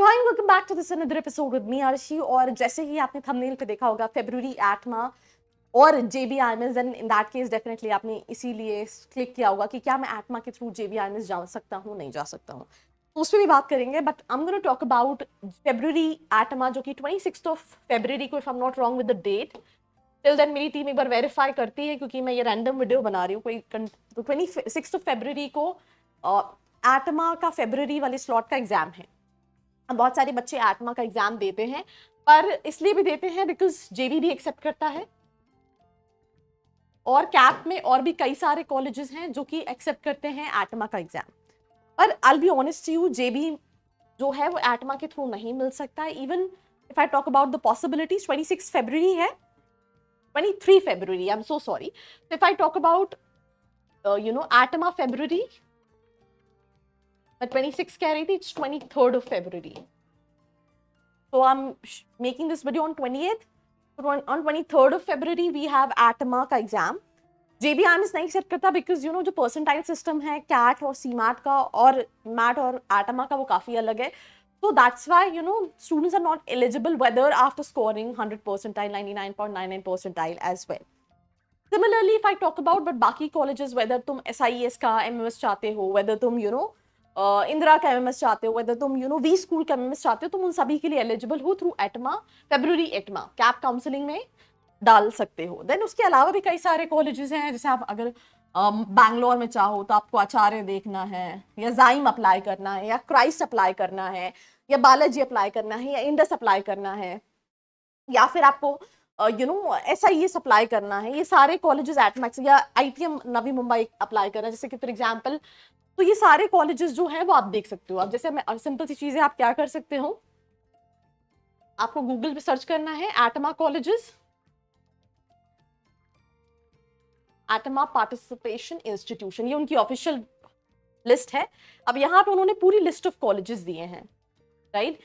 Hi welcome back to this another episode with me Aarshi. और जैसे ही आपने थंबनेल पे देखा होगा फरवरी एटमा और JBIMS, and in that case definitely आपने इसीलिए क्लिक किया होगा कि क्या मैं एटमा के थ्रू जेबीआईएमएस जा सकता हूँ, नहीं जा सकता हूँ, तो उस पर भी बात करेंगे। But I am gonna talk about February ATMA, जो कि 26 फरवरी को, if I am not wrong with the date. Till then मेरी टीम एक बार वेरीफाई करती है, क्योंकि मैं ये रैंडम वीडियो बना रही हूँ कोई। तो 26 फरवरी को एटमा का फरवरी वाले स्लॉट का एग्जाम है। बहुत सारे बच्चे एटमा का एग्जाम देते हैं, पर इसलिए भी देते हैं बिकॉज जेबी भी एक्सेप्ट करता है, और कैप में और भी कई सारे कॉलेजेस हैं जो कि एक्सेप्ट करते हैं एटमा का एग्जाम। पर I will be honest to you, जेबी जो है वो एटमा के थ्रू नहीं मिल सकता है। Even if I talk about the possibilities, 26 फरवरी है, 23 फरवरी, I am so sorry. If I talk about ATMA February, मैं 26 कह रही थी, it's 23rd of February. So I'm making this video on 28th. So on 23rd of February we have ATMA का exam. JBIMS नहीं accept करता because जो percentile system है cat और CMAT का और मैट और ATMA का, वो काफी अलग है। So that's why students are not eligible whether after scoring 100 percentile, 99.99 percentile as well. Similarly if I talk about but बाकी colleges, whether तुम SIES का MMS चाहते हो, whether तुम इंदिरा का एमएमएस चाहते हो, whether तुम वी स्कूल का एमएमएस चाहते हो, तुम उन सभी के लिए एलिजिबल हो थ्रू एटमा, फरवरी एटमा कैप काउंसलिंग में डाल सकते हो। देन उसके अलावा भी कई सारे कॉलेजेस हैं, जैसे आप अगर बैंगलोर में चाहो तो आपको आचार्य देखना है, या जाइम अप्लाई करना है, या क्राइस्ट अप्लाई करना है, या बालाजी अप्लाई करना है, या इंडस अप्लाई करना है, या फिर आपको SIES अप्लाई करना है। ये सारे कॉलेजेस एटमैक्स या ITM नवी मुंबई अप्लाई करना है, जैसे कि फॉर एग्जाम्पल। तो ये सारे कॉलेजेस जो है वो आप देख सकते हो। अब जैसे मैं सिंपल सी चीजें आप क्या कर सकते हो, आपको गूगल पे सर्च करना है एटमा कॉलेजेस, एटमा पार्टिसिपेशन इंस्टीट्यूशन, ये उनकी ऑफिशियल लिस्ट है। अब यहाँ पे उन्होंने पूरी लिस्ट ऑफ कॉलेजेस दिए हैं, राइट।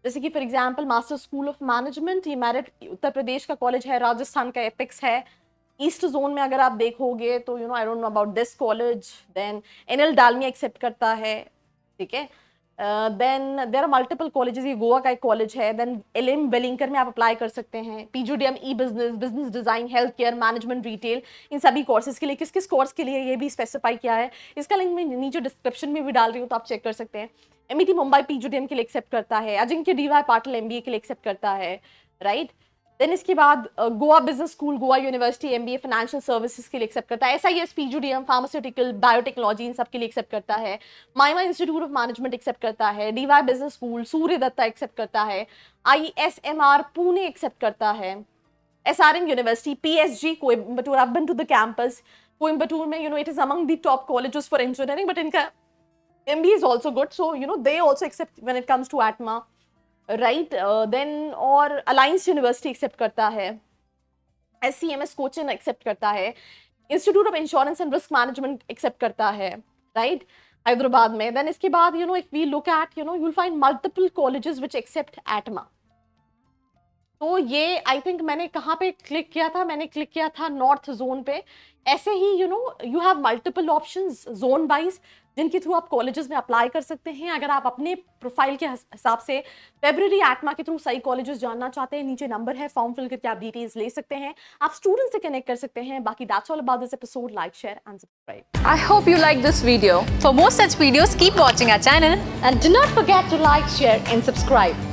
जैसे कि for example master school of management, ये मेरिट उत्तर प्रदेश का कॉलेज है, राजस्थान का एपिक्स है। ईस्ट जोन में अगर आप देखोगे तो I don't know about this college. Then NL Dalmia accept करता है, ठीक है। Then there are multiple colleges, ये गोवा का एक कॉलेज है। देन LM वेलिंकर में आप अप्लाई कर सकते हैं। PGDM business, business design, health care, management, retail, इन सभी कोर्सेज के लिए किस किस कोर्स के लिए ये भी स्पेसिफाई किया है। इसका लिंक मैं नीचे डिस्क्रिप्शन में भी डाल रही हूँ, तो आप चेक कर सकते हैं। MET मुंबई PGDM के लिए एक्सेप्ट करता है। अजिंक्य DY पाटिल MBA के लिए एक्सेप्ट करता है, राइट। देन इसके बाद Goa business school, Goa university MBA financial services के लिए एक्सेप्ट करता है। SIS PGDM फार्मास्यूटिकल, बायोटेक्नोलॉजी, इन सब के लिए एक्सेप्ट करता है। माइमा इंस्टीट्यूट ऑफ मैनेजमेंट एक्सेप्ट करता है। DY बिजनेस स्कूल, सूर्य दत्ता एक्सेप्ट करता है। ISMR पुणे एक्सेप्ट करता है। SRM university, PSG Coimbatore, I've been to the campus, Coimbatore में it is among the top colleges for engineering, but इनका MBA is also good, so they also accept when it comes to ATMA, right. Then और Alliance University accept करता है। SCMS coaching accept करता है। Institute of insurance and risk management accept करता है, right, Hyderabad में। Then इसके बाद if we look at you will find multiple colleges which accept ATMA. तो ये आई थिंक मैंने कहाँ पे क्लिक किया था, मैंने क्लिक किया था नॉर्थ जोन पे। ऐसे ही you have multiple options zone wise, जिनके थ्रू आप कॉलेजेस में अप्लाई कर सकते हैं। अगर आप अपने प्रोफाइल के हिसाब से फरवरी एटमा के थ्रू सही कॉलेजेस जानना चाहते हैं, नीचे नंबर है, फॉर्म फिल करके आप डिटेल्स ले सकते हैं, आप स्टूडेंट से कनेक्ट कर सकते हैं। बाकी that's all about this episode. Like, share and subscribe. I hope you like this video. For more such videos, keep watching our channel. And do not forget to like, share and subscribe.